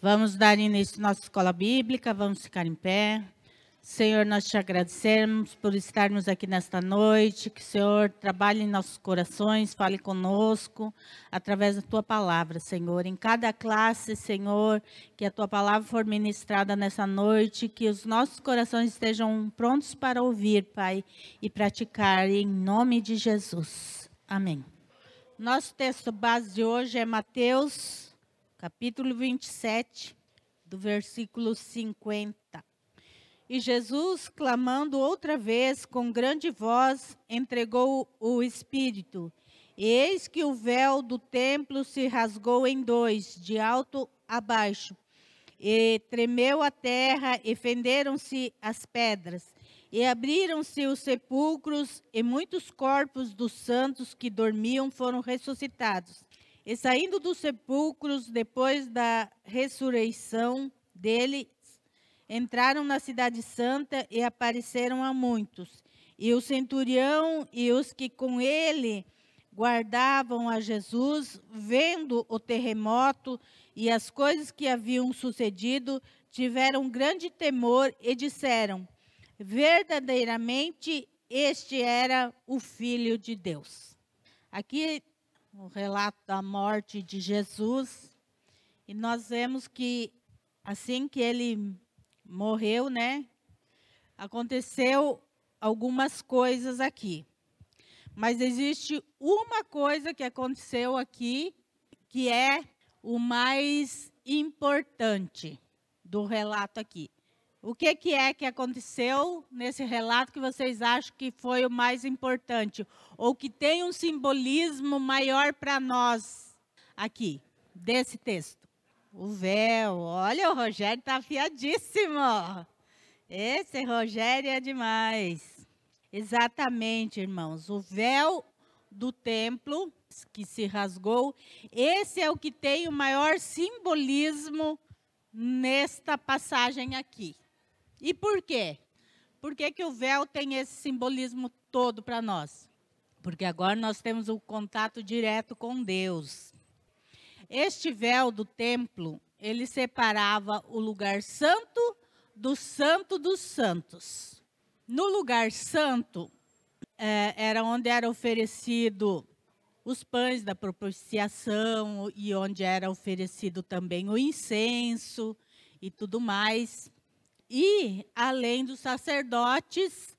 Vamos dar início à nossa escola bíblica, vamos ficar em pé. Senhor, nós te agradecemos por estarmos aqui nesta noite, que o Senhor trabalhe em nossos corações, fale conosco através da tua palavra, Senhor. Em cada classe, Senhor, que a tua palavra for ministrada nessa noite, que os nossos corações estejam prontos para ouvir, Pai, e praticar em nome de Jesus. Amém. Nosso texto base de hoje é Mateus, capítulo 27, do versículo 50. E Jesus, clamando outra vez com grande voz, entregou o Espírito. E eis que o véu do templo se rasgou em dois, de alto a baixo. E tremeu a terra, e fenderam-se as pedras. E abriram-se os sepulcros, e muitos corpos dos santos que dormiam foram ressuscitados. E saindo dos sepulcros, depois da ressurreição dele, entraram na cidade santa e apareceram a muitos. E o centurião e os que com ele guardavam a Jesus, vendo o terremoto e as coisas que haviam sucedido, tiveram grande temor e disseram: verdadeiramente este era o Filho de Deus. Aqui o relato da morte de Jesus, e nós vemos que assim que ele morreu, né? Aconteceu algumas coisas aqui. Mas existe uma coisa que aconteceu aqui, que é o mais importante do relato aqui. O que é que aconteceu nesse relato que vocês acham que foi o mais importante? Ou que tem um simbolismo maior para nós aqui, desse texto? O véu. Olha, o Rogério está afiadíssimo. Esse Rogério é demais. Exatamente, irmãos. O véu do templo que se rasgou, esse é o que tem o maior simbolismo nesta passagem aqui. E por quê? Por que o véu tem esse simbolismo todo para nós? Porque agora nós temos o contato direto com Deus. Este véu do templo, ele separava o lugar santo do santo dos santos. No lugar santo, era onde era oferecido os pães da propiciação e onde era oferecido também o incenso e tudo mais. E, além dos sacerdotes,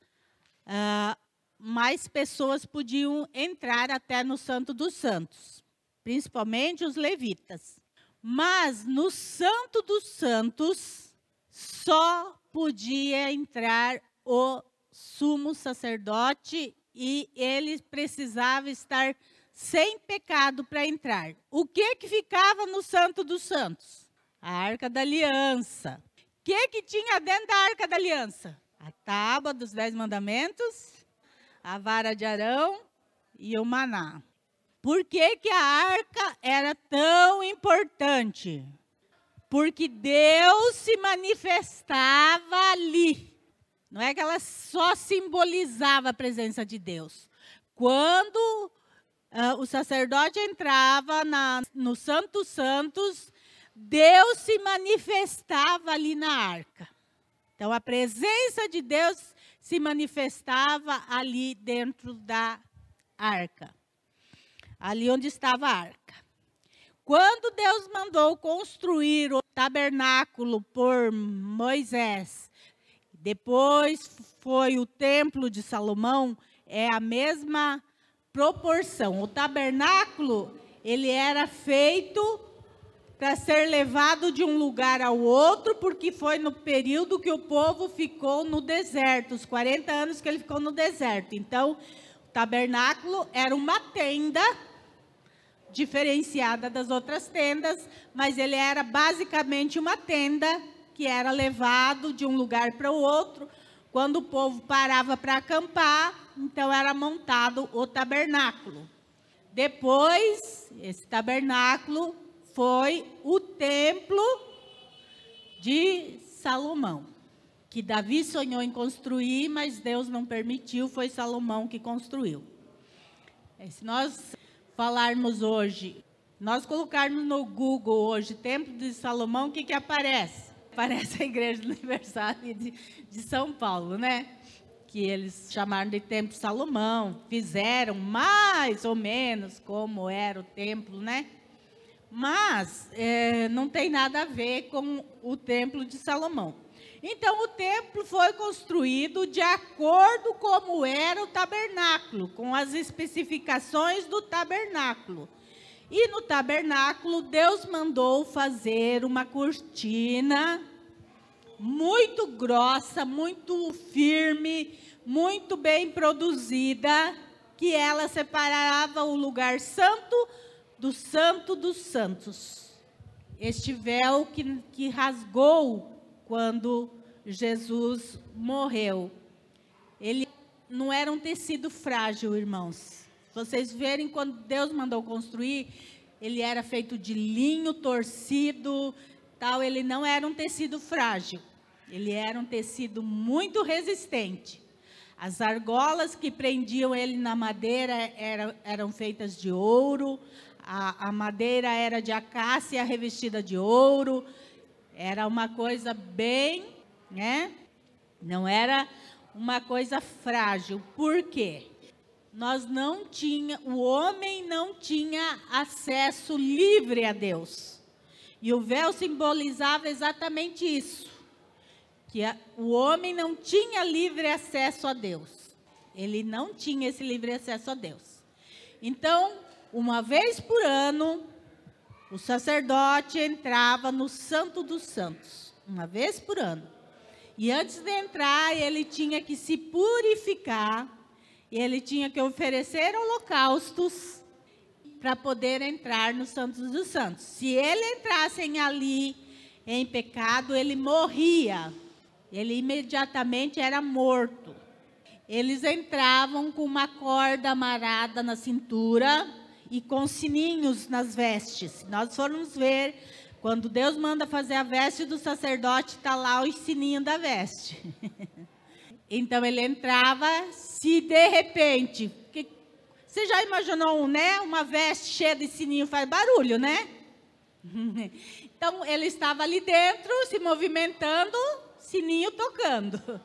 mais pessoas podiam entrar até no Santo dos Santos, principalmente os levitas. Mas no Santo dos Santos, só podia entrar o sumo sacerdote e ele precisava estar sem pecado para entrar. O que ficava no Santo dos Santos? A Arca da Aliança. O que tinha dentro da Arca da Aliança? A tábua dos 10 mandamentos, a vara de Arão e o maná. Por que a arca era tão importante? Porque Deus se manifestava ali. Não é que ela só simbolizava a presença de Deus. Quando o sacerdote entrava no Santo dos Santos, Deus se manifestava ali na arca. Então, a presença de Deus se manifestava ali dentro da arca. Ali onde estava a arca. Quando Deus mandou construir o tabernáculo por Moisés, depois foi o templo de Salomão, é a mesma proporção. O tabernáculo, ele era feito para ser levado de um lugar ao outro, porque foi no período que o povo ficou no deserto, os 40 anos que ele ficou no deserto. Então, o tabernáculo era uma tenda diferenciada das outras tendas, mas ele era basicamente uma tenda que era levado de um lugar para o outro. Quando o povo parava para acampar, então era montado o tabernáculo. Depois, esse tabernáculo foi o templo de Salomão, que Davi sonhou em construir, mas Deus não permitiu, foi Salomão que construiu. Se nós falarmos hoje Nós colocarmos no Google hoje, Templo de Salomão, o que aparece? Aparece a Igreja Universal de São Paulo, né? Que eles chamaram de Templo de Salomão, fizeram mais ou menos como era o templo, né? Mas não tem nada a ver com o Templo de Salomão. Então, o templo foi construído de acordo com como era o tabernáculo, com as especificações do tabernáculo. E no tabernáculo, Deus mandou fazer uma cortina muito grossa, muito firme, muito bem produzida, que ela separava o lugar santo dos santos. Este véu que rasgou quando Jesus morreu. Ele não era um tecido frágil, irmãos. Vocês verem, quando Deus mandou construir, ele era feito de linho torcido, tal. Ele não era um tecido frágil. Ele era um tecido muito resistente. As argolas que prendiam ele na madeira eram feitas de ouro. A madeira era de acácia revestida de ouro. Era uma coisa bem, né? Não era uma coisa frágil. Por quê? O homem não tinha acesso livre a Deus. E o véu simbolizava exatamente isso. Que o homem não tinha livre acesso a Deus. Ele não tinha esse livre acesso a Deus. Então, uma vez por ano, o sacerdote entrava no Santo dos Santos. Uma vez por ano. E antes de entrar, ele tinha que se purificar. E ele tinha que oferecer holocaustos para poder entrar no Santo dos Santos. Se ele entrasse ali em pecado, ele morria. Ele imediatamente era morto. Eles entravam com uma corda amarrada na cintura e com sininhos nas vestes. Se nós formos ver, quando Deus manda fazer a veste do sacerdote, está lá o sininho da veste. Então ele entrava, se de repente... Você já imaginou, né? Uma veste cheia de sininho faz barulho, né? Então ele estava ali dentro, se movimentando, sininho tocando.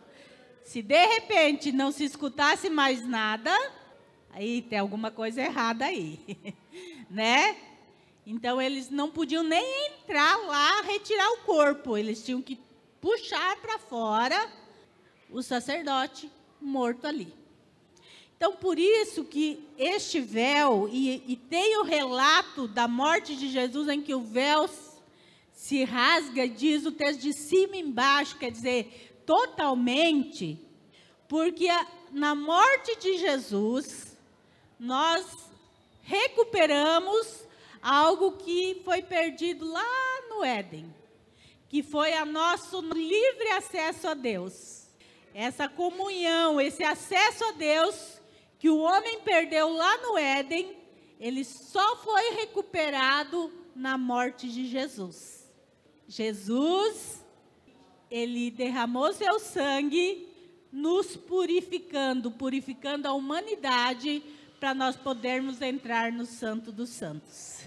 Se de repente não se escutasse mais nada, aí tem alguma coisa errada aí, né? Então eles não podiam nem entrar lá, retirar o corpo. Eles tinham que puxar para fora o sacerdote morto ali. Então, por isso que este véu, e tem o relato da morte de Jesus, em que o véu se rasga, diz o texto, de cima e embaixo, quer dizer, totalmente, porque na morte de Jesus, nós recuperamos algo que foi perdido lá no Éden, que foi o nosso livre acesso a Deus. Essa comunhão, esse acesso a Deus, que o homem perdeu lá no Éden, ele só foi recuperado na morte de Jesus. Jesus, ele derramou seu sangue, nos purificando a humanidade, para nós podermos entrar no Santo dos Santos.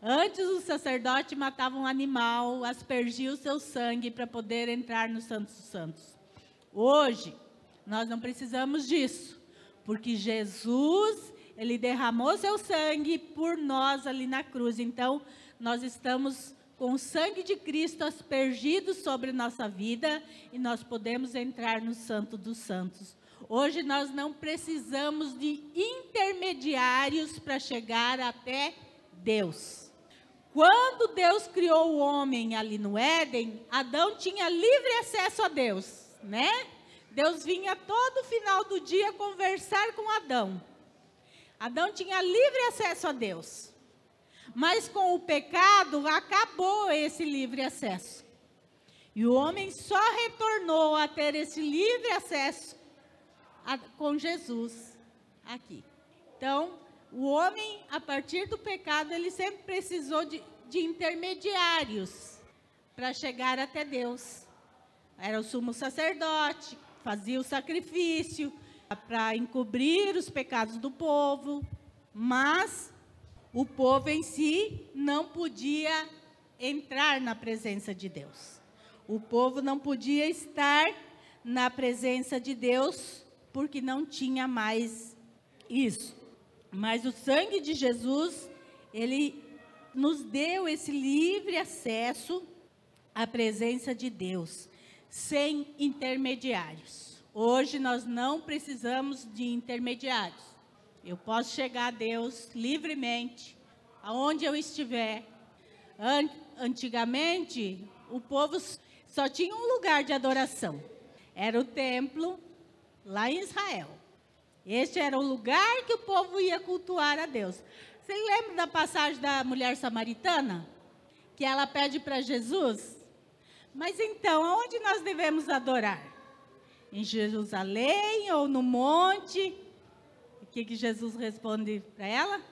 Antes o sacerdote matava um animal, aspergia o seu sangue para poder entrar no Santo dos Santos. Hoje, nós não precisamos disso, porque Jesus, ele derramou seu sangue por nós ali na cruz. Então, nós estamos com o sangue de Cristo aspergido sobre nossa vida e nós podemos entrar no Santo dos Santos. Hoje, nós não precisamos de intermediários para chegar até Deus. Quando Deus criou o homem ali no Éden, Adão tinha livre acesso a Deus. Né? Deus vinha todo final do dia conversar com Adão. Adão tinha livre acesso a Deus. Mas com o pecado acabou esse livre acesso. E o homem só retornou a ter esse livre acesso com Jesus aqui. Então, o homem, a partir do pecado, ele sempre precisou de intermediários para chegar até Deus. Era o sumo sacerdote, fazia o sacrifício para encobrir os pecados do povo. Mas O povo em si não podia entrar na presença de Deus. O povo não podia estar na presença de Deus porque não tinha mais isso. Mas o sangue de Jesus, ele nos deu esse livre acesso à presença de Deus, sem intermediários. Hoje nós não precisamos de intermediários. Eu posso chegar a Deus livremente, aonde eu estiver. Antigamente, o povo só tinha um lugar de adoração. Era o templo, lá em Israel. Este era o lugar que o povo ia cultuar a Deus. Vocês lembram da passagem da mulher samaritana? Que ela pede para Jesus? Mas então, aonde nós devemos adorar? Em Jerusalém ou no monte? O que Jesus responde para ela?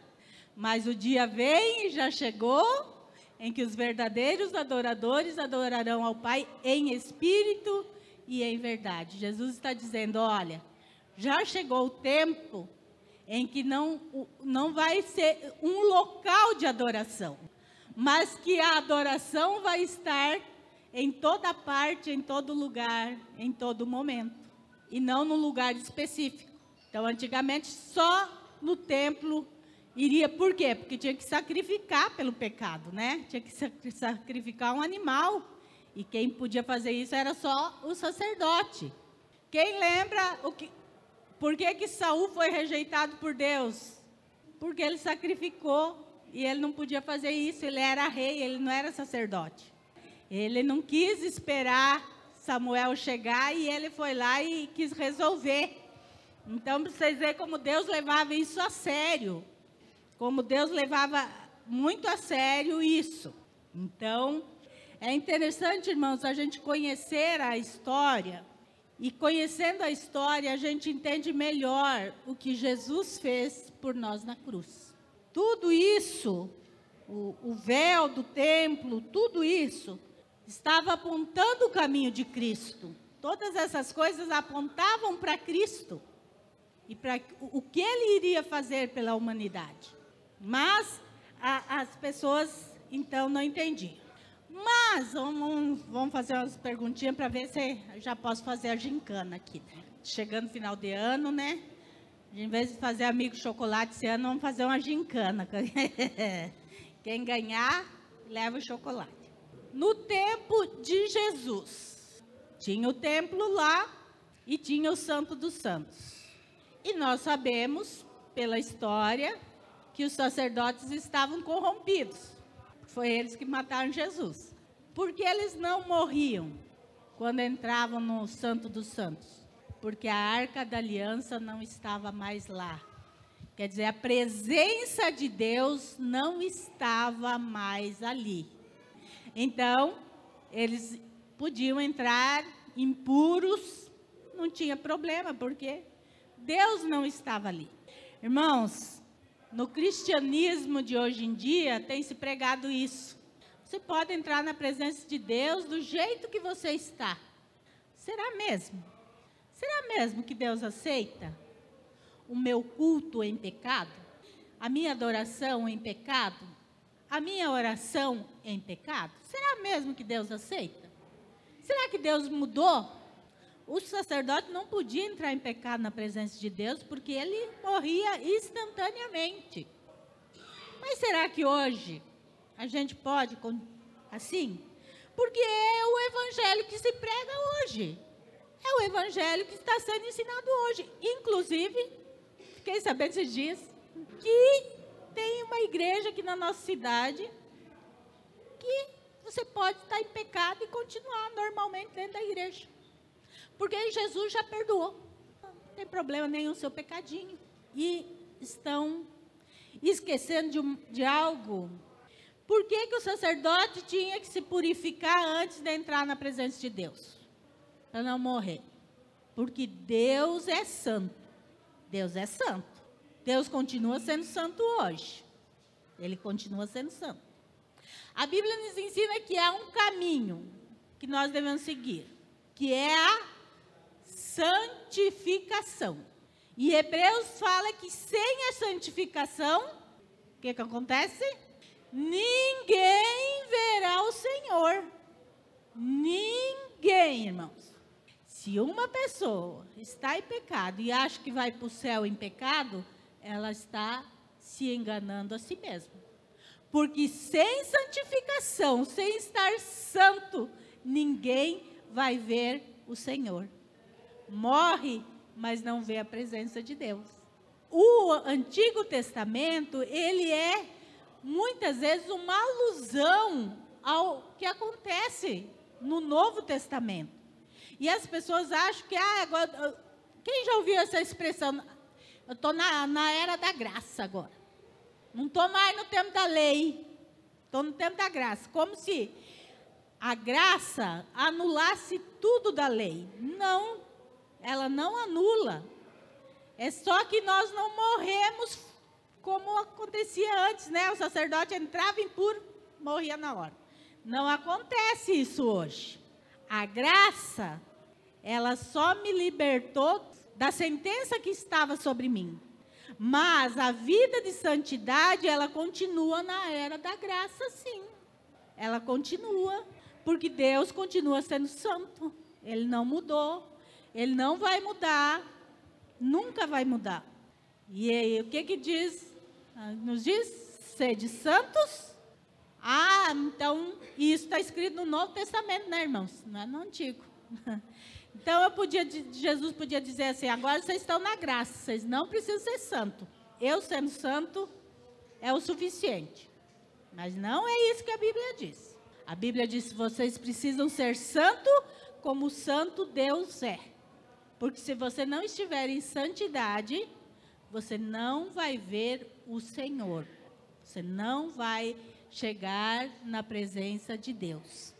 Mas o dia vem e já chegou, em que os verdadeiros adoradores adorarão ao Pai em espírito e em verdade. Jesus está dizendo, olha, já chegou o tempo em que não vai ser um local de adoração, mas que a adoração vai estar em toda parte, em todo lugar, em todo momento, e não num lugar específico. Então, antigamente, só no templo iria, por quê? Porque tinha que sacrificar pelo pecado, né? Tinha que sacrificar um animal, e quem podia fazer isso era só o sacerdote. Quem lembra por que Saul foi rejeitado por Deus? Porque ele sacrificou, e ele não podia fazer isso, ele era rei, ele não era sacerdote. Ele não quis esperar Samuel chegar, e ele foi lá e quis resolver. Então, para vocês verem como Deus levava isso a sério. Como Deus levava muito a sério isso. Então, é interessante, irmãos, a gente conhecer a história. E conhecendo a história, a gente entende melhor o que Jesus fez por nós na cruz. Tudo isso, o véu do templo, tudo isso, estava apontando o caminho de Cristo. Todas essas coisas apontavam para Cristo. E para o que Ele iria fazer pela humanidade. Mas as pessoas, então, não entendiam. Mas, vamos fazer umas perguntinhas para ver se eu já posso fazer a gincana aqui. Né? Chegando final de ano, né? Em vez de fazer amigo chocolate esse ano, vamos fazer uma gincana. Quem ganhar, leva o chocolate. No tempo de Jesus, tinha o templo lá e tinha o Santo dos Santos. E nós sabemos, pela história, que os sacerdotes estavam corrompidos. Foi eles que mataram Jesus. Porque eles não morriam quando entravam no Santo dos Santos. Porque a Arca da Aliança não estava mais lá. Quer dizer, a presença de Deus não estava mais ali. Então, eles podiam entrar impuros, não tinha problema, porque Deus não estava ali. Irmãos, no cristianismo de hoje em dia, tem se pregado isso. Você pode entrar na presença de Deus do jeito que você está. Será mesmo? Será mesmo que Deus aceita o meu culto em pecado? A minha adoração em pecado? A minha oração em pecado? Será mesmo que Deus aceita? Será que Deus mudou? O sacerdote não podia entrar em pecado na presença de Deus, porque ele morria instantaneamente. Mas será que hoje a gente pode assim? Porque é o evangelho que se prega hoje. É o evangelho que está sendo ensinado hoje. Inclusive, fiquei sabendo esses dias que tem uma igreja aqui na nossa cidade que você pode estar em pecado e continuar normalmente dentro da igreja. Porque Jesus já perdoou. Não tem problema nenhum o seu pecadinho. E estão esquecendo de algo. Por que o sacerdote tinha que se purificar antes de entrar na presença de Deus? Para não morrer. Porque Deus é santo. Deus é santo. Deus continua sendo santo hoje. Ele continua sendo santo. A Bíblia nos ensina que há um caminho que nós devemos seguir. Que é a santificação. E Hebreus fala que sem a santificação, o que acontece? Ninguém verá o Senhor. Ninguém, irmãos. Se uma pessoa está em pecado e acha que vai para o céu em pecado, ela está se enganando a si mesma. Porque sem santificação, sem estar santo, ninguém vai ver o Senhor. Morre, mas não vê a presença de Deus. O Antigo Testamento, ele é muitas vezes uma alusão ao que acontece no Novo Testamento. E as pessoas acham que, agora, quem já ouviu essa expressão? Eu estou na era da graça agora. Não estou mais no tempo da lei. Estou no tempo da graça. Como se a graça anulasse tudo da lei. Não, ela não anula. É só que nós não morremos como acontecia antes, né? O sacerdote entrava impuro, morria na hora. Não acontece isso hoje. A graça, ela só me libertou da sentença que estava sobre mim. Mas a vida de santidade, ela continua na era da graça, sim. Ela continua, porque Deus continua sendo santo. Ele não mudou, ele não vai mudar, nunca vai mudar. E aí, o que diz? Nos diz, sede santos. Então, isso está escrito no Novo Testamento, né, irmãos? Não é no Antigo. Então, Jesus podia dizer assim, agora vocês estão na graça, vocês não precisam ser santos. Eu sendo santo é o suficiente. Mas não é isso que a Bíblia diz. A Bíblia diz que vocês precisam ser santo como o santo Deus é. Porque se você não estiver em santidade, você não vai ver o Senhor. Você não vai chegar na presença de Deus.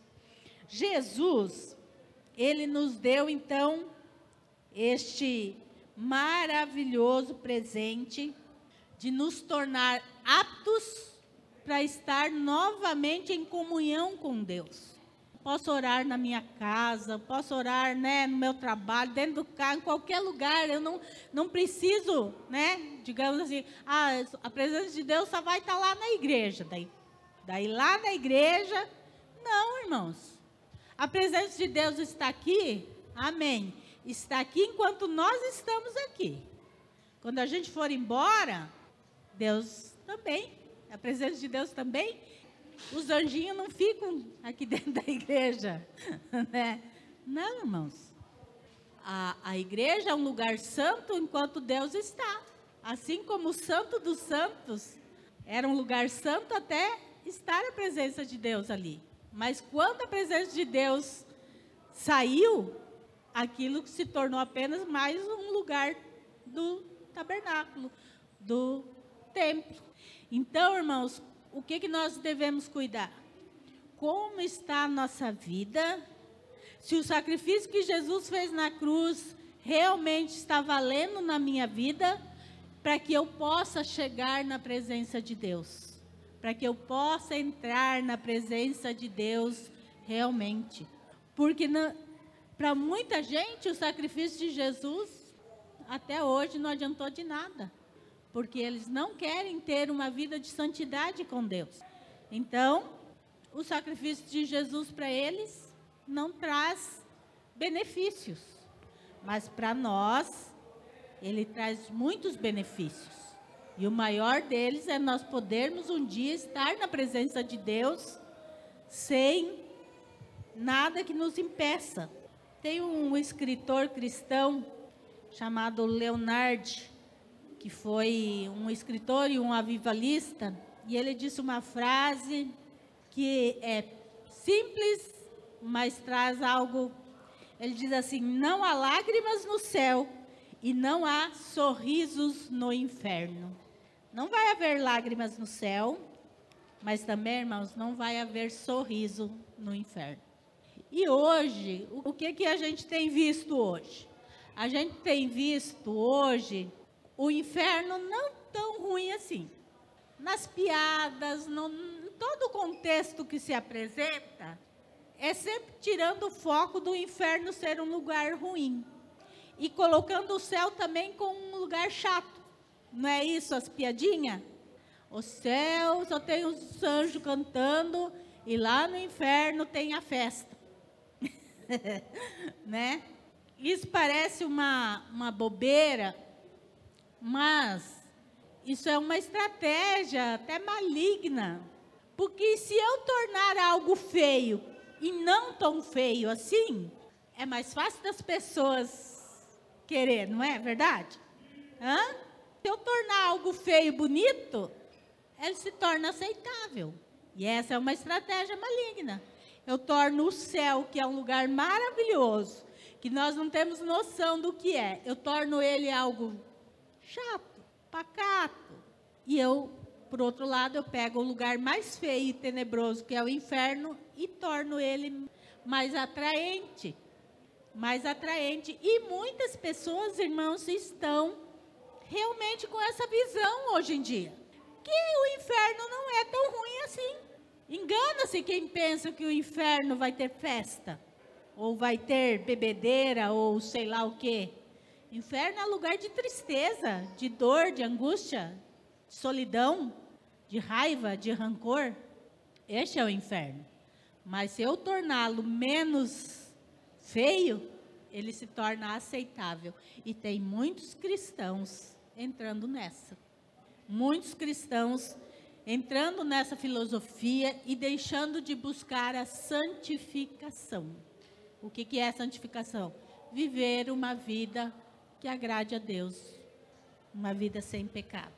Jesus, ele nos deu então este maravilhoso presente de nos tornar aptos para estar novamente em comunhão com Deus. Posso orar na minha casa, posso orar, né, no meu trabalho, dentro do carro, em qualquer lugar. Eu não preciso, né, digamos assim, a presença de Deus só vai estar lá na igreja. Daí lá na igreja, não, irmãos. A presença de Deus está aqui, amém. Está aqui enquanto nós estamos aqui. Quando a gente for embora, Deus também, a presença de Deus também. Os anjinhos não ficam aqui dentro da igreja, né? Não, irmãos. A igreja é um lugar santo enquanto Deus está. Assim como o Santo dos Santos era um lugar santo até estar a presença de Deus ali. Mas quando a presença de Deus saiu, aquilo se tornou apenas mais um lugar do tabernáculo, do templo. Então, irmãos, o que nós devemos cuidar? Como está a nossa vida? Se o sacrifício que Jesus fez na cruz realmente está valendo na minha vida, para que eu possa chegar na presença de Deus. Para que eu possa entrar na presença de Deus realmente. Porque para muita gente o sacrifício de Jesus até hoje não adiantou de nada. Porque eles não querem ter uma vida de santidade com Deus. Então, o sacrifício de Jesus para eles não traz benefícios. Mas para nós, ele traz muitos benefícios. E o maior deles é nós podermos um dia estar na presença de Deus sem nada que nos impeça. Tem um escritor cristão chamado Leonard, que foi um escritor e um avivalista, e ele disse uma frase que é simples, mas traz algo. Ele diz assim: não há lágrimas no céu e não há sorrisos no inferno. Não vai haver lágrimas no céu, mas também, irmãos, não vai haver sorriso no inferno. E hoje, o que a gente tem visto hoje? A gente tem visto hoje o inferno não tão ruim assim. Nas piadas, em todo o contexto que se apresenta, é sempre tirando o foco do inferno ser um lugar ruim. E colocando o céu também como um lugar chato. Não é isso, as piadinhas? O céu só tem os anjos cantando e lá no inferno tem a festa. Né? Isso parece uma bobeira, mas isso é uma estratégia até maligna. Porque se eu tornar algo feio e não tão feio assim, é mais fácil das pessoas querer, não é verdade? Hã? Se eu tornar algo feio bonito, ele se torna aceitável. E essa é uma estratégia maligna. Eu torno o céu, que é um lugar maravilhoso, que nós não temos noção do que é, eu torno ele algo chato, pacato. E eu, por outro lado, eu pego o lugar mais feio e tenebroso, que é o inferno, e torno ele mais atraente. Mais atraente. E muitas pessoas, irmãos, estão realmente com essa visão hoje em dia. Que o inferno não é tão ruim assim. Engana-se quem pensa que o inferno vai ter festa, ou vai ter bebedeira, ou sei lá o quê. Inferno é lugar de tristeza, de dor, de angústia, de solidão, de raiva, de rancor. Este é o inferno. Mas se eu torná-lo menos feio, ele se torna aceitável. E tem muitos cristãos entrando nessa. Muitos cristãos entrando nessa filosofia e deixando de buscar a santificação. O que é santificação? Viver uma vida que agrade a Deus, uma vida sem pecado.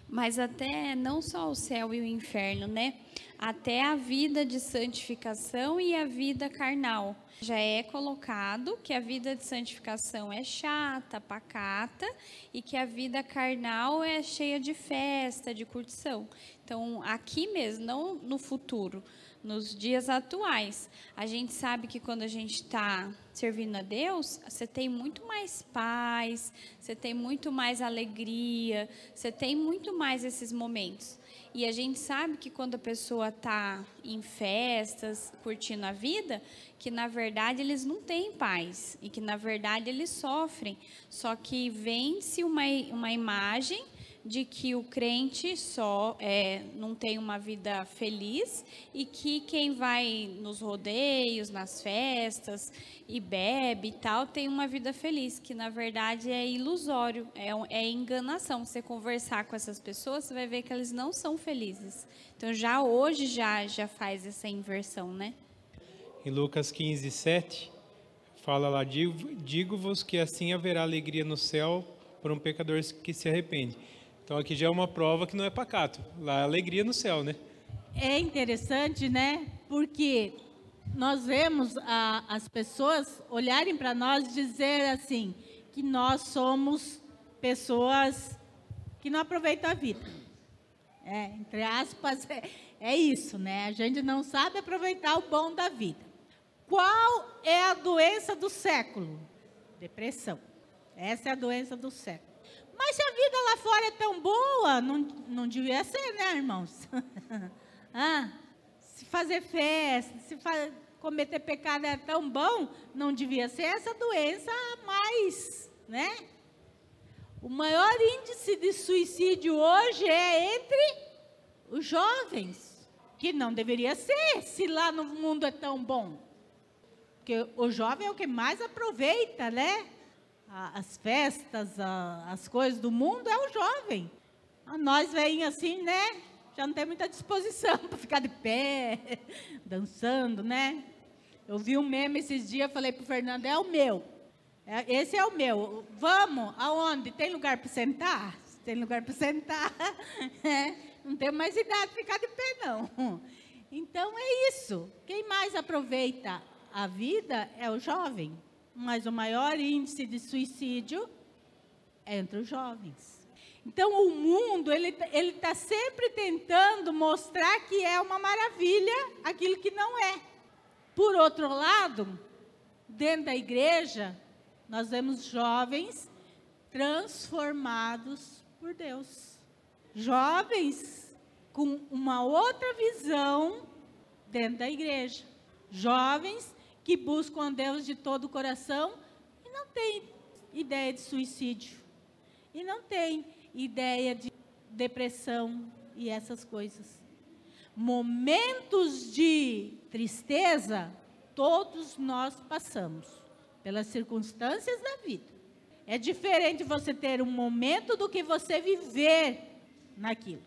Mas até não só o céu e o inferno, né? Até a vida de santificação e a vida carnal. Já é colocado que a vida de santificação é chata, pacata, e que a vida carnal é cheia de festa, de curtição. Então, aqui mesmo, não no futuro, nos dias atuais, a gente sabe que quando a gente está servindo a Deus, você tem muito mais paz, você tem muito mais alegria, você tem muito mais esses momentos. E a gente sabe que quando a pessoa está em festas, curtindo a vida, que na verdade eles não têm paz e que na verdade eles sofrem. Só que vence uma imagem de que o crente só não tem uma vida feliz e que quem vai nos rodeios, nas festas e bebe e tal, tem uma vida feliz, que na verdade é ilusório, é enganação. Você conversar com essas pessoas, você vai ver que eles não são felizes. Então já hoje já faz essa inversão, né? Em Lucas 15, 7, fala lá, digo-vos que assim haverá alegria no céu por um pecador que se arrepende. Então aqui já é uma prova que não é pacato, lá é alegria no céu, né? É interessante, né? Porque nós vemos as pessoas olharem para nós e dizer assim, que nós somos pessoas que não aproveitam a vida. Entre aspas, é isso, né? A gente não sabe aproveitar o bom da vida. Qual é a doença do século? Depressão. Essa é a doença do século. Mas se a vida lá fora é tão boa, não devia ser, né, irmãos? Se fazer festa, cometer pecado é tão bom, não devia ser essa doença mais, né? O maior índice de suicídio hoje é entre os jovens, que não deveria ser, se lá no mundo é tão bom. Porque o jovem é o que mais aproveita, né? As festas, as coisas do mundo, é o jovem. Nós velhinhos assim, né? Já não tem muita disposição para ficar de pé, dançando, né? Eu vi um meme esses dias, falei para o Fernando, é o meu. Esse é o meu. Vamos, aonde? Tem lugar para sentar? Tem lugar para sentar. Não tenho mais idade de ficar de pé, não. Então, é isso. Quem mais aproveita a vida é o jovem. Mas o maior índice de suicídio é entre os jovens. Então, o mundo, ele está sempre tentando mostrar que é uma maravilha aquilo que não é. Por outro lado, dentro da igreja, nós vemos jovens transformados por Deus. Jovens com uma outra visão dentro da igreja. Jovens que buscam a Deus de todo o coração e não tem ideia de suicídio. E não tem ideia depressão e essas coisas. Momentos de tristeza, todos nós passamos, pelas circunstâncias da vida. É diferente você ter um momento do que você viver naquilo.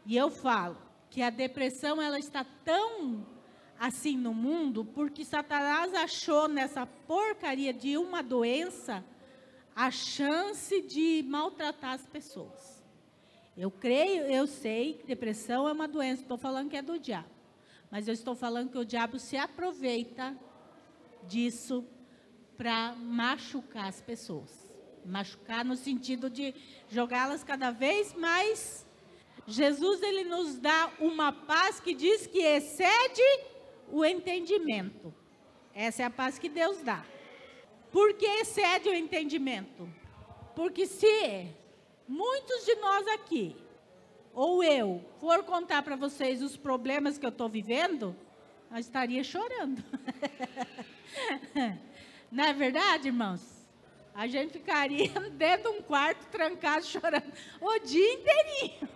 E eu falo que a depressão, ela está tão assim no mundo, porque Satanás achou nessa porcaria de uma doença a chance de maltratar as pessoas. Eu sei que depressão é uma doença, estou falando que é do diabo. Mas eu estou falando que o diabo se aproveita disso para machucar as pessoas. Machucar no sentido de jogá-las cada vez mais. Jesus, ele nos dá uma paz que diz que excede o entendimento. Essa é a paz que Deus dá. Por que excede o entendimento? Porque se muitos de nós aqui, ou eu, for contar para vocês os problemas que eu estou vivendo, eu estaria chorando. Não é verdade, irmãos? A gente ficaria dentro de um quarto, trancado, chorando, o dia inteirinho.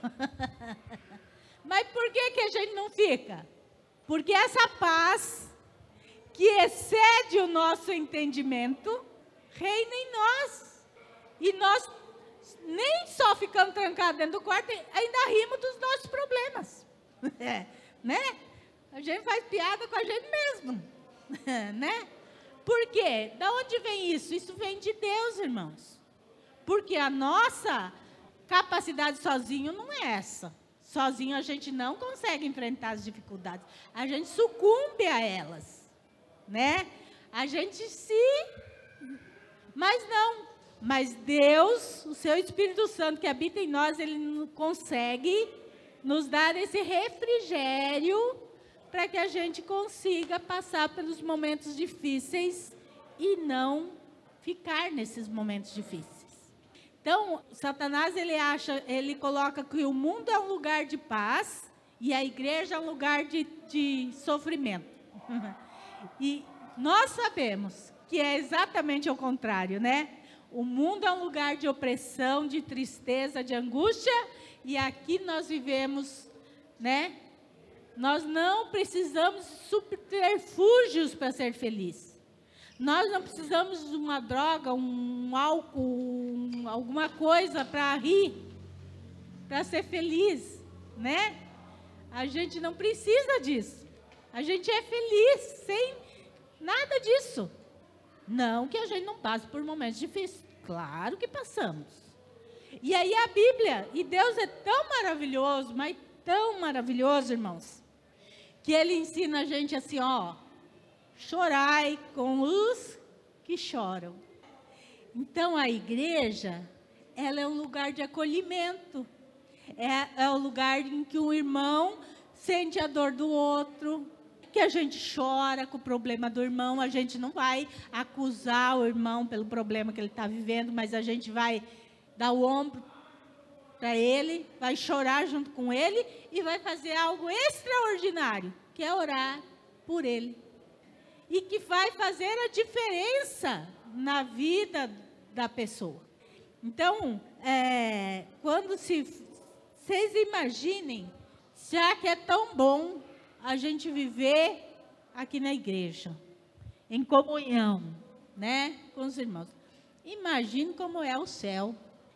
Mas por que a gente não fica? Porque essa paz, que excede o nosso entendimento, reina em nós. E nós nem só ficamos trancados dentro do quarto, ainda rimos dos nossos problemas. Né? A gente faz piada com a gente mesmo. Né? Por quê? Da onde vem isso? Isso vem de Deus, irmãos. Porque a nossa capacidade sozinho não é essa. Sozinho a gente não consegue enfrentar as dificuldades. A gente sucumbe a elas. Né? A gente mas não. Mas Deus, o seu Espírito Santo que habita em nós, ele consegue nos dar esse refrigério para que a gente consiga passar pelos momentos difíceis e não ficar nesses momentos difíceis. Então, Satanás, ele coloca que o mundo é um lugar de paz e a igreja é um lugar de sofrimento. E nós sabemos que é exatamente o contrário, né? O mundo é um lugar de opressão, de tristeza, de angústia, e aqui nós vivemos, né? Nós não precisamos de subterfúgios para ser feliz. Nós não precisamos de uma droga, um álcool, alguma coisa para rir, para ser feliz, né? A gente não precisa disso. A gente é feliz sem nada disso. Não que a gente não passe por momentos difíceis. Claro que passamos. E aí a Bíblia, e Deus é tão maravilhoso, mas tão maravilhoso, irmãos, que Ele ensina a gente assim, ó, chorai com os que choram. Então a igreja, ela é um lugar de acolhimento. É o lugar em que um irmão sente a dor do outro, que a gente chora com o problema do irmão, a gente não vai acusar o irmão pelo problema que ele está vivendo, mas a gente vai dar o ombro para ele, vai chorar junto com ele e vai fazer algo extraordinário, que é orar por ele. E que vai fazer a diferença na vida da pessoa. Então, quando vocês imaginem, já que é tão bom a gente viver aqui na igreja, em comunhão, né, com os irmãos. Imagine como é o céu,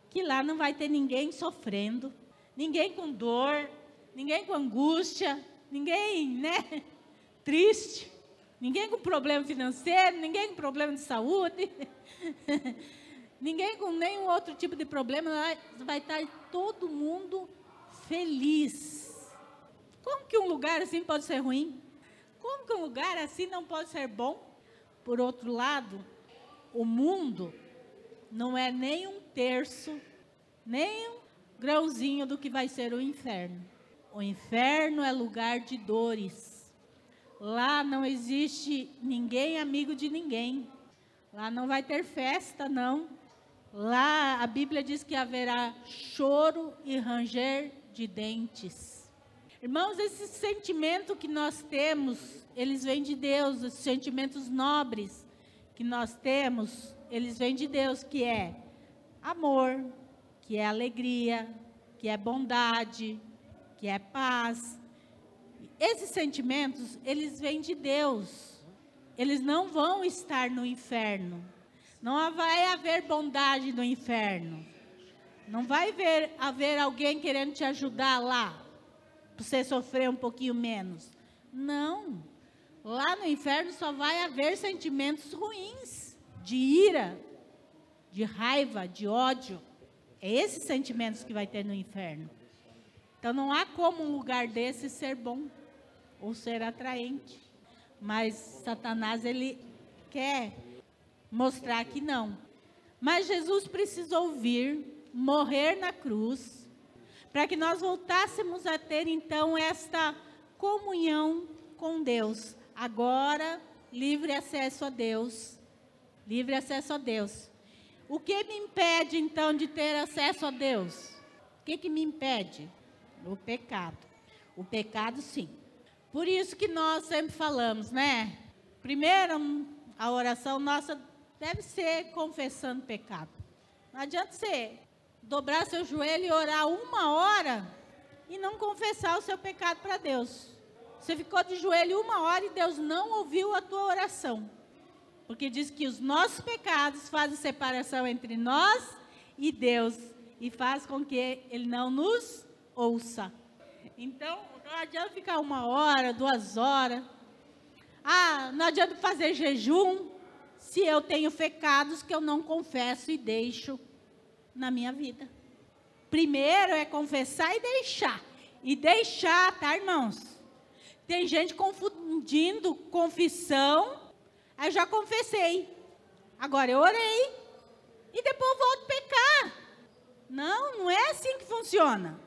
que lá não vai ter ninguém sofrendo, ninguém com dor, ninguém com angústia, ninguém, né, triste, ninguém com problema financeiro, ninguém com problema de saúde, ninguém com nenhum outro tipo de problema, lá vai estar todo mundo feliz. Como que um lugar assim pode ser ruim? Como que um lugar assim não pode ser bom? Por outro lado, o mundo não é nem um terço, nem um grãozinho do que vai ser o inferno. O inferno é lugar de dores. Lá não existe ninguém amigo de ninguém. Lá não vai ter festa, não. Lá a Bíblia diz que haverá choro e ranger de dentes. Irmãos, esse sentimento que nós temos, eles vêm de Deus. Os sentimentos nobres que nós temos, eles vêm de Deus, que é amor, que é alegria, que é bondade, que é paz. Esses sentimentos, eles vêm de Deus. Eles não vão estar no inferno. Não vai haver bondade no inferno. Não vai haver alguém querendo te ajudar lá, para você sofrer um pouquinho menos. Não. Lá no inferno só vai haver sentimentos ruins, de ira, de raiva, de ódio. É esses sentimentos que vai ter no inferno. Então não há como um lugar desse ser bom ou ser atraente. Mas Satanás, ele quer mostrar que não. Mas Jesus precisou vir, morrer na cruz, para que nós voltássemos a ter então esta comunhão com Deus. Agora, livre acesso a Deus. Livre acesso a Deus. O que me impede então de ter acesso a Deus? O que me impede? O pecado. O pecado, sim. Por isso que nós sempre falamos, né? Primeiro, a oração nossa deve ser confessando pecado. Não adianta você dobrar seu joelho e orar 1 hora e não confessar o seu pecado para Deus. Você ficou de joelho 1 hora e Deus não ouviu a tua oração. Porque diz que os nossos pecados fazem separação entre nós e Deus. E faz com que Ele não nos ouça. Então, não adianta ficar 1 hora, 2 horas. Não adianta fazer jejum se eu tenho pecados que eu não confesso e deixo na minha vida. Primeiro é confessar e deixar. E deixar, tá, irmãos? Tem gente confundindo confissão. Aí já confessei. Agora eu orei. E depois volto a pecar. Não é assim que funciona.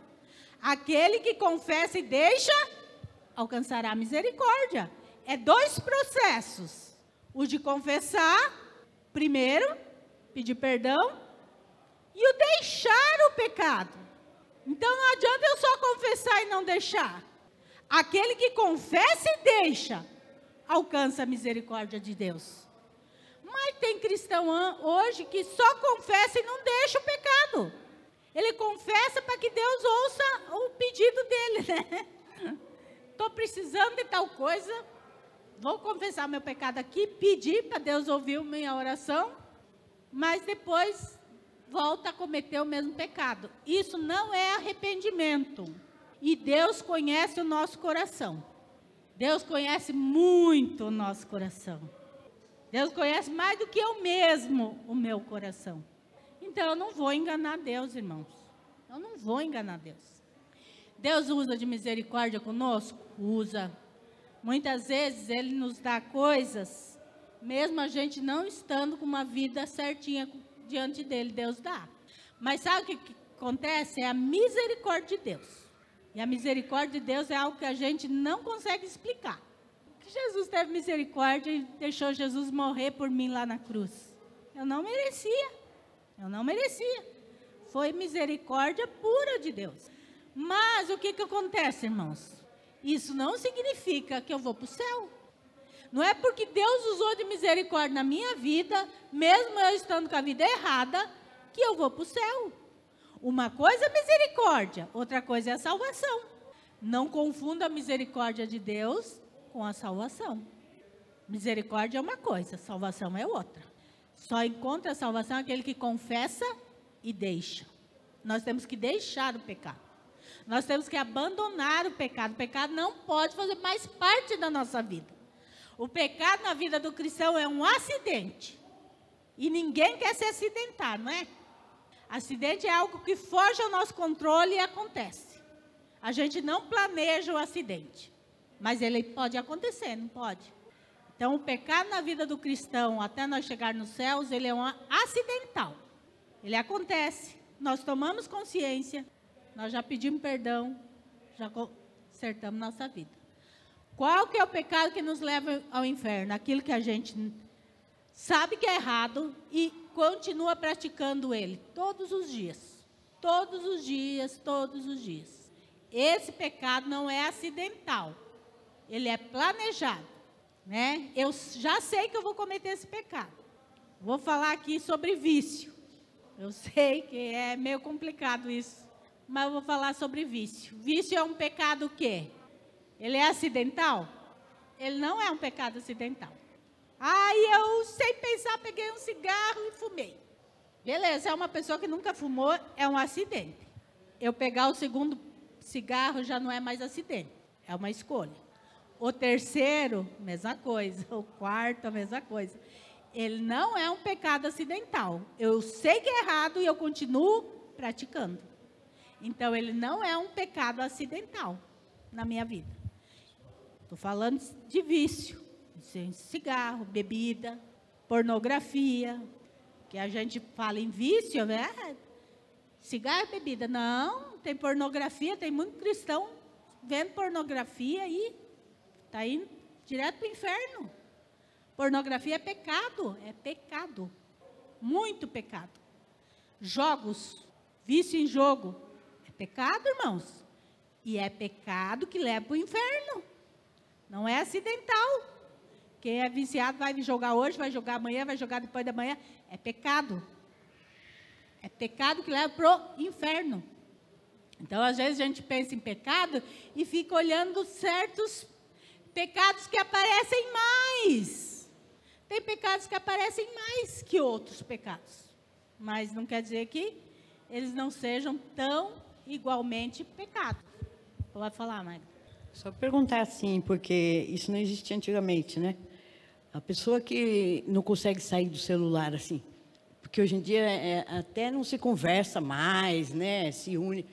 Aquele que confessa e deixa, alcançará misericórdia. É 2 processos. O de confessar, primeiro, pedir perdão. E o deixar o pecado. Então não adianta eu só confessar e não deixar. Aquele que confessa e deixa, alcança a misericórdia de Deus. Mas tem cristão hoje que só confessa e não deixa o pecado. Ele confessa para que Deus ouça o pedido dele, né? Estou precisando de tal coisa, vou confessar meu pecado aqui, pedir para Deus ouvir minha oração, mas depois volta a cometer o mesmo pecado. Isso não é arrependimento. E Deus conhece o nosso coração. Deus conhece muito o nosso coração. Deus conhece mais do que eu mesmo o meu coração. Então eu não vou enganar Deus, irmãos. Eu não vou enganar Deus. Deus usa de misericórdia conosco? Usa. Muitas vezes Ele nos dá coisas, mesmo a gente não estando com uma vida certinha diante dEle, Deus dá. Mas sabe o que acontece? É a misericórdia de Deus. E a misericórdia de Deus é algo que a gente não consegue explicar. Que Jesus teve misericórdia e deixou Jesus morrer por mim lá na cruz. Eu não merecia. Eu não merecia. Foi misericórdia pura de Deus. Mas o que acontece, irmãos? Isso não significa que eu vou para o céu. Não é porque Deus usou de misericórdia na minha vida, mesmo eu estando com a vida errada, que eu vou para o céu. Uma coisa é misericórdia, outra coisa é a salvação. Não confunda a misericórdia de Deus com a salvação. Misericórdia é uma coisa, salvação é outra. Só encontra a salvação aquele que confessa e deixa. Nós temos que deixar o pecado. Nós temos que abandonar o pecado. O pecado não pode fazer mais parte da nossa vida. O pecado na vida do cristão é um acidente. E ninguém quer se acidentar, não é? Acidente é algo que foge ao nosso controle e acontece. A gente não planeja o acidente, mas ele pode acontecer, não pode? Então, o pecado na vida do cristão, até nós chegar nos céus, ele é um acidental. Ele acontece, nós tomamos consciência, nós já pedimos perdão, já consertamos nossa vida. Qual que é o pecado que nos leva ao inferno? Aquilo que a gente sabe que é errado e continua praticando ele todos os dias. Todos os dias, todos os dias. Esse pecado não é acidental. Ele é planejado, né? Eu já sei que eu vou cometer esse pecado. Vou falar aqui sobre vício. Eu sei que é meio complicado isso. mas eu vou falar sobre vício. Vício é um pecado o quê? Ele é acidental? Ele não é um pecado acidental. Aí eu, sem pensar, peguei um cigarro e fumei. Beleza, é uma pessoa que nunca fumou, é um acidente. Eu pegar o segundo cigarro já não é mais acidente, é uma escolha. O terceiro, mesma coisa. O quarto, a mesma coisa. Ele não é um pecado acidental. Eu sei que é errado e eu continuo praticando. Então, ele não é um pecado acidental na minha vida. Estou falando de vício. Cigarro, bebida, pornografia. Que a gente fala em vício, né? Cigarro e bebida. Não, tem pornografia, tem muito cristão vendo pornografia e está indo direto para o inferno. Pornografia é pecado, muito pecado. Jogos, vício em jogo, é pecado, irmãos. E é pecado que leva para o inferno. Não é acidental. Quem é viciado vai jogar hoje, vai jogar amanhã, vai jogar depois da manhã. É pecado. É pecado que leva para o inferno. Então, às vezes, a gente pensa em pecado e fica olhando certos pecados que aparecem mais. Tem pecados que aparecem mais que outros pecados. Mas não quer dizer que eles não sejam tão igualmente pecados. Pode falar, Magda. Só perguntar assim, porque isso não existia antigamente, né? A pessoa que não consegue sair do celular assim, porque hoje em dia até não se conversa mais, né? Se une,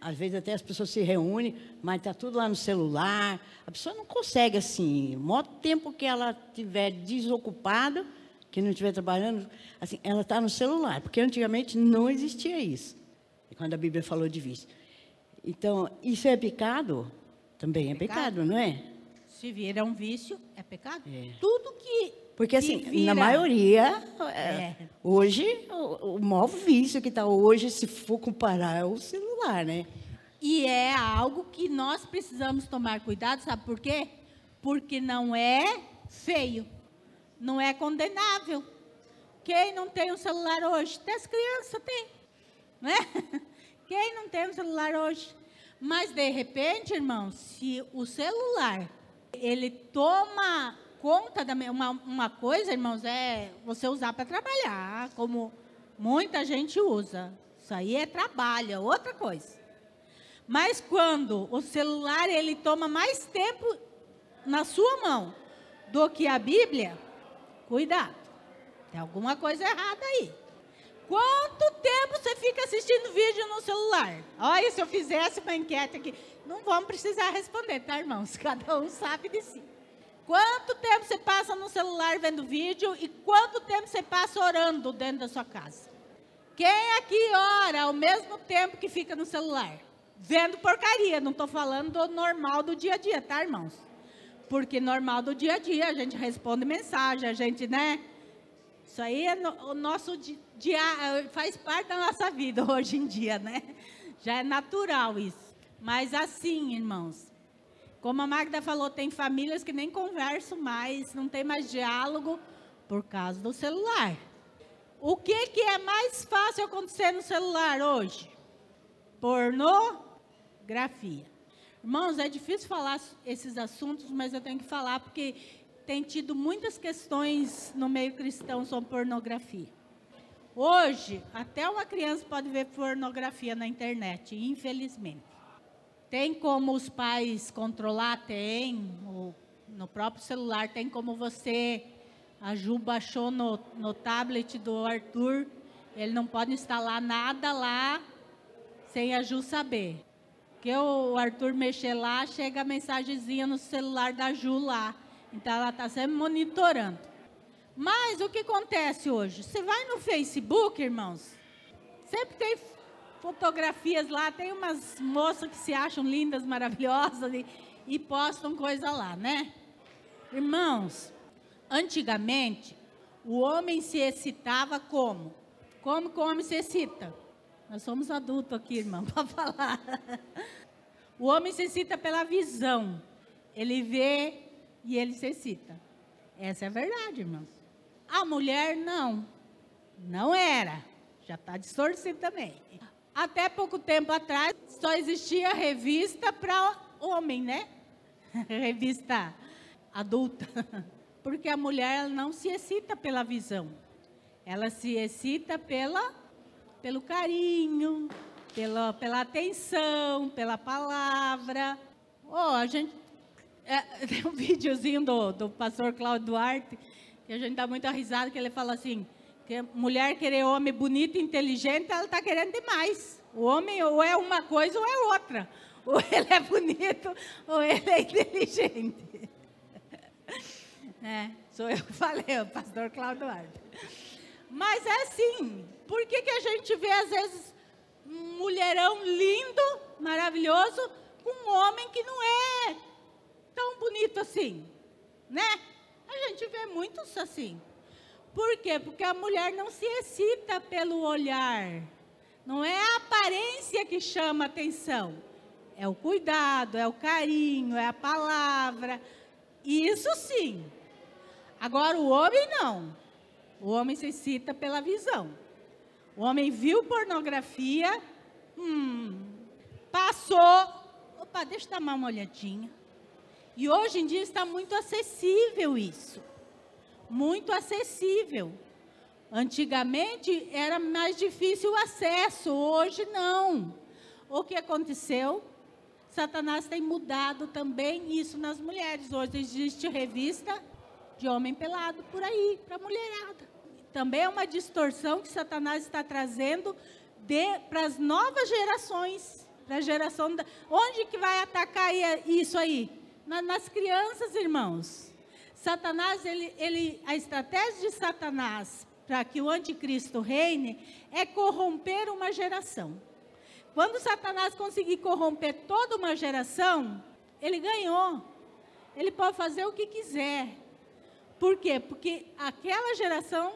às vezes até as pessoas se reúnem, mas está tudo lá no celular. A pessoa não consegue assim, o maior tempo que ela estiver desocupada, que não estiver trabalhando, assim, ela está no celular, porque antigamente não existia isso, quando a Bíblia falou de vício. Então, isso é pecado? Também é pecado, não é? Se vira um vício, é pecado? É. Tudo que porque, assim, vira, na maioria, hoje, o maior vício que está hoje, se for comparar, é o celular, né? E é algo que nós precisamos tomar cuidado, sabe por quê? Porque não é feio, não é condenável. Quem não tem um celular hoje? Até as crianças têm, não é? Quem não tem um celular hoje? Mas, de repente, irmãos, se o celular, ele toma conta da uma coisa, irmãos, é você usar para trabalhar, como muita gente usa. Isso aí é trabalho, é outra coisa. Mas quando o celular, ele toma mais tempo na sua mão do que a Bíblia, cuidado, tem alguma coisa errada aí. Quanto tempo você fica assistindo vídeo no celular? Olha, se eu fizesse uma enquete aqui, não vamos precisar responder, tá, irmãos? Cada um sabe de si. Quanto tempo você passa no celular vendo vídeo e quanto tempo você passa orando dentro da sua casa? Quem aqui ora ao mesmo tempo que fica no celular? Vendo porcaria, não estou falando do normal do dia a dia, tá, irmãos? Porque normal do dia a dia, a gente responde mensagem, a gente, né? Isso aí é o nosso dia, faz parte da nossa vida hoje em dia, né? Já é natural isso. Mas assim, irmãos, como a Magda falou, tem famílias que nem conversam mais, não tem mais diálogo por causa do celular. O que é mais fácil acontecer no celular hoje? Pornografia. Irmãos, é difícil falar esses assuntos, mas eu tenho que falar porque tem tido muitas questões no meio cristão sobre pornografia. Hoje, até uma criança pode ver pornografia na internet, infelizmente. Tem como os pais controlar? Tem. No próprio celular tem como você... A Ju baixou no tablet do Arthur. Ele não pode instalar nada lá sem a Ju saber. Porque o Arthur mexer lá, chega a mensagenzinha no celular da Ju lá. Então, ela está sempre monitorando. Mas o que acontece hoje? Você vai no Facebook, irmãos, sempre tem fotografias lá, tem umas moças que se acham lindas, maravilhosas e postam coisa lá, né? Irmãos, antigamente, o homem se excitava como? Como que o homem se excita? Nós somos adultos aqui, irmão, para falar. O homem se excita pela visão. Ele vê e ele se excita. Essa é a verdade, irmãos. A mulher, não. Não era. Já está distorcido também. Até pouco tempo atrás, só existia revista para homem, né? Revista adulta. Porque a mulher ela não se excita pela visão. Ela se excita pelo carinho, pela atenção, pela palavra. A gente tem um videozinho do pastor Cláudio Duarte, que a gente dá muita risada, que ele fala assim, que mulher querer homem bonito e inteligente, ela está querendo demais. O homem ou é uma coisa ou é outra. Ou ele é bonito ou ele é inteligente. Sou eu que falei, o pastor Cláudio Duarte. Mas é assim, por que a gente vê às vezes um mulherão lindo, maravilhoso, com um homem que não é tão bonito assim, né? A gente vê muitos assim. Por quê? Porque a mulher não se excita pelo olhar. Não é a aparência que chama atenção. É o cuidado, é o carinho, é a palavra. Isso sim. Agora o homem não. O homem se excita pela visão. O homem viu pornografia, passou, opa, deixa eu dar uma olhadinha. E hoje em dia está muito acessível isso. Muito acessível. Antigamente era mais difícil o acesso, hoje não. O que aconteceu? Satanás tem mudado também isso nas mulheres. Hoje existe revista de homem pelado por aí, para a mulherada. Também é uma distorção que Satanás está trazendo para as novas gerações. Para a geração onde que vai atacar isso aí? Nas crianças, irmãos. Satanás, a estratégia de Satanás para que o anticristo reine é corromper uma geração. Quando Satanás conseguir corromper toda uma geração, ele ganhou. Ele pode fazer o que quiser. Por quê? Porque aquela geração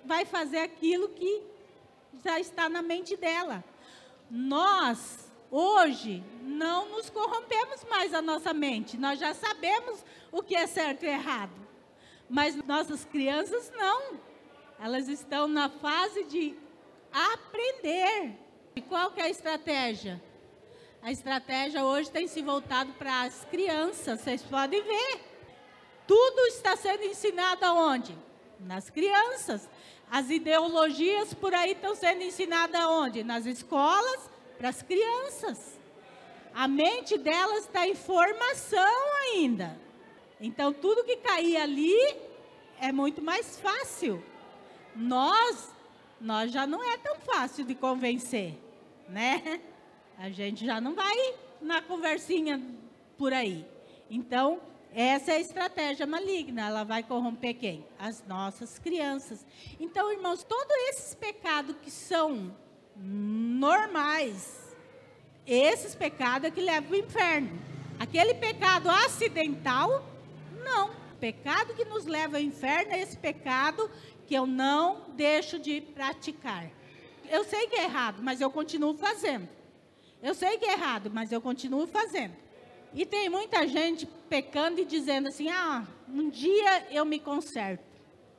vai fazer aquilo que já está na mente dela. Nós, hoje, não nos corrompemos mais a nossa mente. Nós já sabemos o que é certo e errado. Mas nossas crianças não. Elas estão na fase de aprender. E qual que é a estratégia? A estratégia hoje tem se voltado para as crianças. Vocês podem ver. Tudo está sendo ensinado aonde? Nas crianças. As ideologias por aí estão sendo ensinadas aonde? Nas escolas, para as crianças. A mente delas está em formação ainda. Então, tudo que cair ali é muito mais fácil. Nós já não é tão fácil de convencer, né? A gente já não vai na conversinha por aí. Então, essa é a estratégia maligna. Ela vai corromper quem? As nossas crianças. Então, irmãos, todos esses pecados que são normais, esses pecados é que levam ao inferno. Aquele pecado acidental, não. O pecado que nos leva ao inferno é esse pecado que eu não deixo de praticar. Eu sei que é errado, mas eu continuo fazendo. Eu sei que é errado, mas eu continuo fazendo. E tem muita gente pecando e dizendo assim, um dia eu me conserto.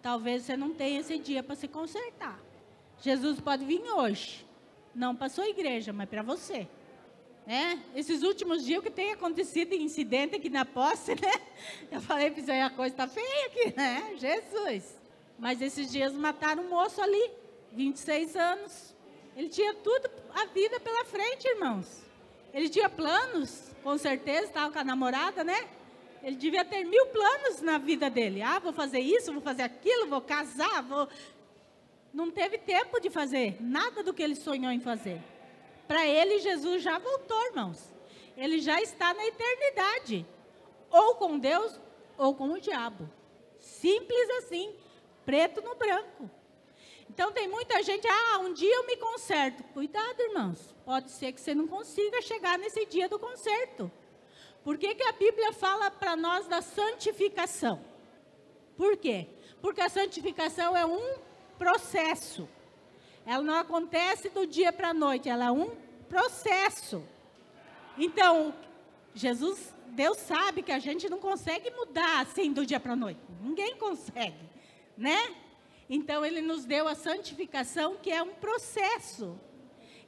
Talvez você não tenha esse dia para se consertar. Jesus pode vir hoje. Não para a sua igreja, mas para você. Esses últimos dias, o que tem acontecido em incidente aqui na posse, né? Eu falei para você, a coisa está feia aqui, né? Jesus. Mas esses dias mataram um moço ali, 26 anos. Ele tinha tudo, a vida pela frente, irmãos. Ele tinha planos, com certeza, estava com a namorada, né? Ele devia ter 1000 planos na vida dele. Vou fazer isso, vou fazer aquilo, vou casar, vou... Não teve tempo de fazer nada do que ele sonhou em fazer. Para ele, Jesus já voltou, irmãos. Ele já está na eternidade. Ou com Deus, ou com o diabo. Simples assim, preto no branco. Então, tem muita gente, um dia eu me conserto. Cuidado, irmãos. Pode ser que você não consiga chegar nesse dia do conserto. Por que a Bíblia fala para nós da santificação? Por quê? Porque a santificação é um processo. Ela não acontece do dia para a noite, ela é um processo. Então, Deus sabe que a gente não consegue mudar assim do dia para a noite. Ninguém consegue, né? Então, Ele nos deu a santificação, que é um processo.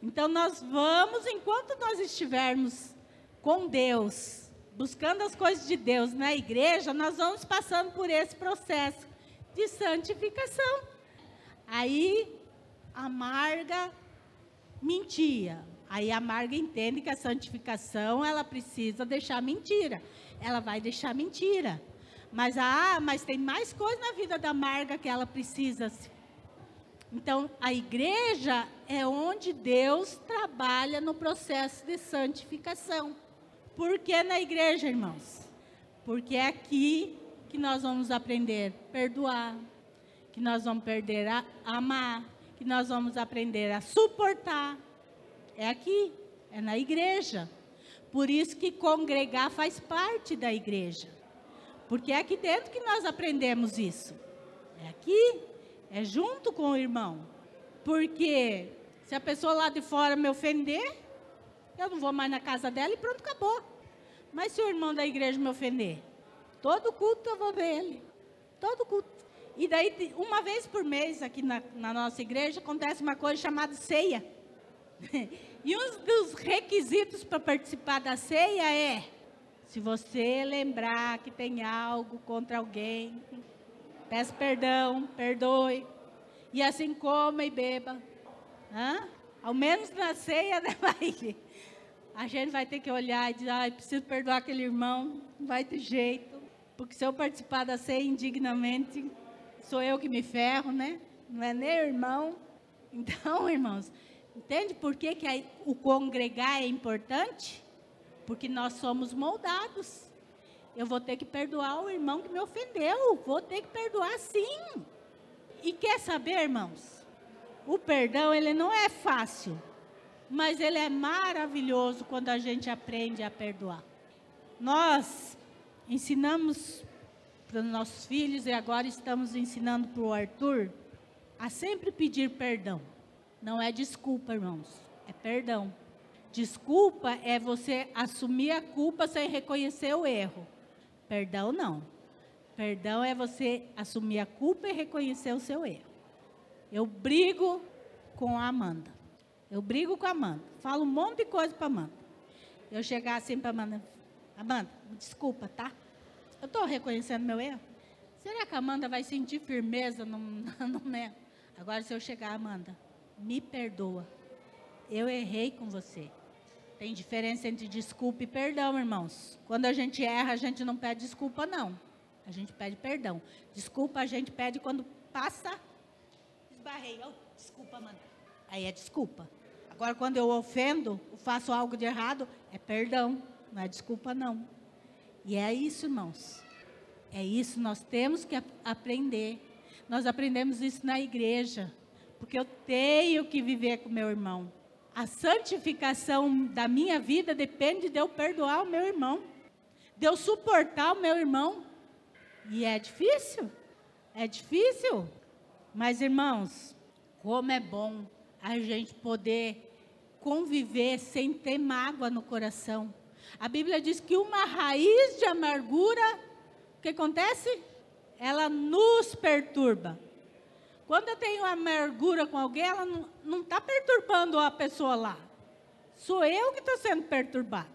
Então, nós vamos, enquanto nós estivermos com Deus, buscando as coisas de Deus na igreja, nós vamos passando por esse processo de santificação. Aí, a Marga mentia. Aí a Marga entende que a santificação, ela precisa deixar mentira. Ela vai deixar mentira. Mas tem mais coisa na vida da Marga que ela precisa. Então, a igreja é onde Deus trabalha no processo de santificação. Por que na igreja, irmãos? Porque é aqui que nós vamos aprender a perdoar, que nós vamos aprender a amar, que nós vamos aprender a suportar. É aqui, é na igreja. Por isso que congregar faz parte da igreja. Porque é aqui dentro que nós aprendemos isso. É aqui, é junto com o irmão. Porque se a pessoa lá de fora me ofender, eu não vou mais na casa dela e pronto, acabou. Mas se o irmão da igreja me ofender, todo culto eu vou ver ele. Todo culto. E daí, uma vez por mês, aqui na nossa igreja, acontece uma coisa chamada ceia. E um dos requisitos para participar da ceia é, se você lembrar que tem algo contra alguém, peça perdão, perdoe, e assim coma e beba. Ao menos na ceia, né, a gente vai ter que olhar e dizer, preciso perdoar aquele irmão, não vai ter jeito, porque se eu participar da ceia indignamente, sou eu que me ferro, né? Não é nem o irmão. Então, irmãos, entende por que o congregar é importante? Porque nós somos moldados. Eu vou ter que perdoar o irmão que me ofendeu. Vou ter que perdoar, sim. E quer saber, irmãos? O perdão, ele não é fácil. Mas ele é maravilhoso quando a gente aprende a perdoar. Nós ensinamos para os nossos filhos, e agora estamos ensinando para o Arthur, a sempre pedir perdão. Não é desculpa, irmãos, é perdão. Desculpa é você assumir a culpa sem reconhecer o erro. Perdão não. Perdão é você assumir a culpa e reconhecer o seu erro. Eu brigo com a Amanda. Falo um monte de coisa para a Amanda. Eu chegar assim para a Amanda, Amanda, desculpa, tá? Eu estou reconhecendo meu erro. Será que a Amanda vai sentir firmeza no meu? Agora, se eu chegar, Amanda, me perdoa. Eu errei com você. Tem diferença entre desculpa e perdão, irmãos. Quando a gente erra, a gente não pede desculpa, não. A gente pede perdão. Desculpa a gente pede quando passa, esbarrei. Desculpa, Amanda. Aí é desculpa. Agora, quando eu ofendo, faço algo de errado, é perdão. Não é desculpa, não. E é isso, irmãos. É isso, nós temos que aprender. Nós aprendemos isso na igreja. Porque eu tenho que viver com meu irmão. A santificação da minha vida depende de eu perdoar o meu irmão. De eu suportar o meu irmão. E é difícil. É difícil. Mas, irmãos, como é bom a gente poder conviver sem ter mágoa no coração. A Bíblia diz que uma raiz de amargura, o que acontece? Ela nos perturba. Quando eu tenho amargura com alguém, ela não está perturbando a pessoa lá. Sou eu que estou sendo perturbado.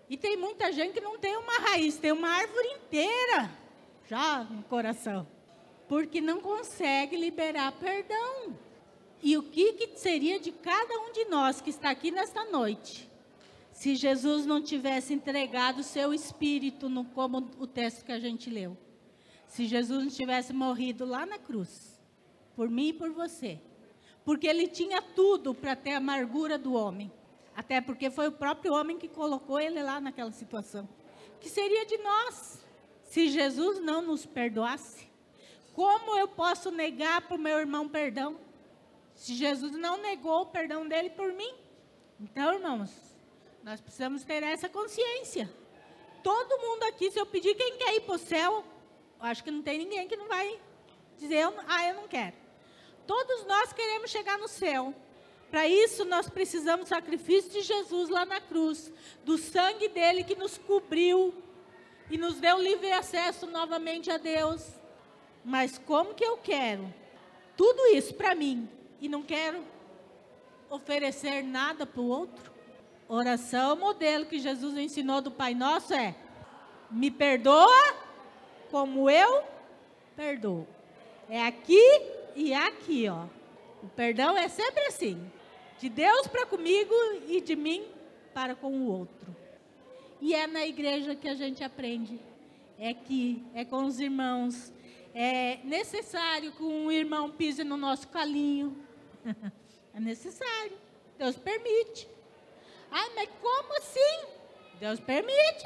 E tem muita gente que não tem uma raiz, tem uma árvore inteira já no coração. Porque não consegue liberar perdão. E o que seria de cada um de nós que está aqui nesta noite, se Jesus não tivesse entregado o seu espírito, como o texto que a gente leu? Se Jesus não tivesse morrido lá na cruz, por mim e por você. Porque ele tinha tudo para ter a amargura do homem. Até porque foi o próprio homem que colocou ele lá naquela situação. O que seria de nós, se Jesus não nos perdoasse? Como eu posso negar para o meu irmão perdão? Se Jesus não negou o perdão dele por mim. Então, irmãos, nós precisamos ter essa consciência. Todo mundo aqui, se eu pedir quem quer ir para o céu, acho que não tem ninguém que não vai dizer, eu não quero. Todos nós queremos chegar no céu. Para isso, nós precisamos do sacrifício de Jesus lá na cruz. Do sangue dele que nos cobriu e nos deu livre acesso novamente a Deus. Mas como que eu quero tudo isso para mim e não quero oferecer nada para o outro. Oração, modelo que Jesus ensinou do Pai Nosso é: me perdoa como eu perdoo. É aqui e aqui, ó. O perdão é sempre assim, de Deus para comigo e de mim para com o outro. E é na igreja que a gente aprende. É aqui, é com os irmãos. É necessário que um irmão pise no nosso calinho. É necessário. Deus permite. Ai, mas como assim? Deus permite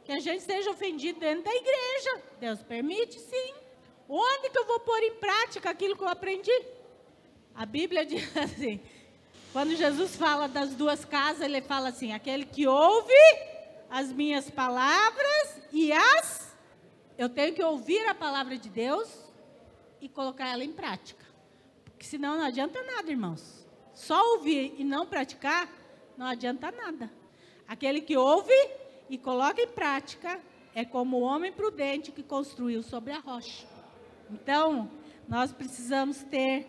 que a gente seja ofendido dentro da igreja. Deus permite, sim. Onde que eu vou pôr em prática aquilo que eu aprendi? A Bíblia diz assim, quando Jesus fala das duas casas, ele fala assim: aquele que ouve as minhas palavras e eu tenho que ouvir a palavra de Deus e colocar ela em prática. Porque senão não adianta nada, irmãos. Só ouvir e não praticar, não adianta nada. Aquele que ouve e coloca em prática é como o homem prudente que construiu sobre a rocha. Então, nós precisamos ter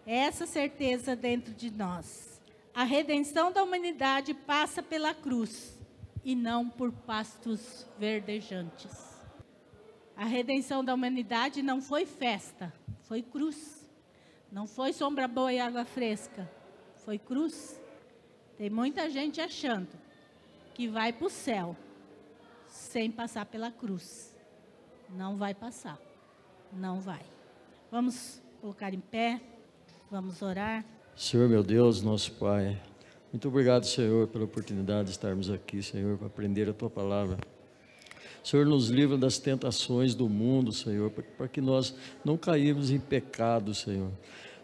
essa certeza dentro de nós. A redenção da humanidade passa pela cruz e não por pastos verdejantes. A redenção da humanidade não foi festa, foi cruz. Não foi sombra boa e água fresca, foi cruz. Tem muita gente achando que vai para o céu sem passar pela cruz. Não vai passar, não vai. Vamos colocar em pé, vamos orar. Senhor, meu Deus, nosso Pai, muito obrigado, Senhor, pela oportunidade de estarmos aqui, Senhor, para aprender a Tua palavra. Senhor, nos livra das tentações do mundo, Senhor, para que nós não caímos em pecado, Senhor.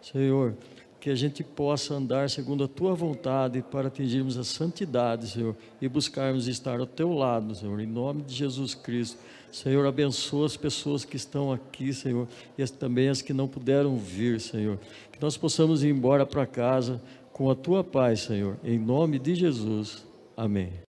Senhor, que a gente possa andar segundo a Tua vontade para atingirmos a santidade, Senhor, e buscarmos estar ao Teu lado, Senhor, em nome de Jesus Cristo. Senhor, abençoa as pessoas que estão aqui, Senhor, e também as que não puderam vir, Senhor. Que nós possamos ir embora para casa com a Tua paz, Senhor, em nome de Jesus. Amém.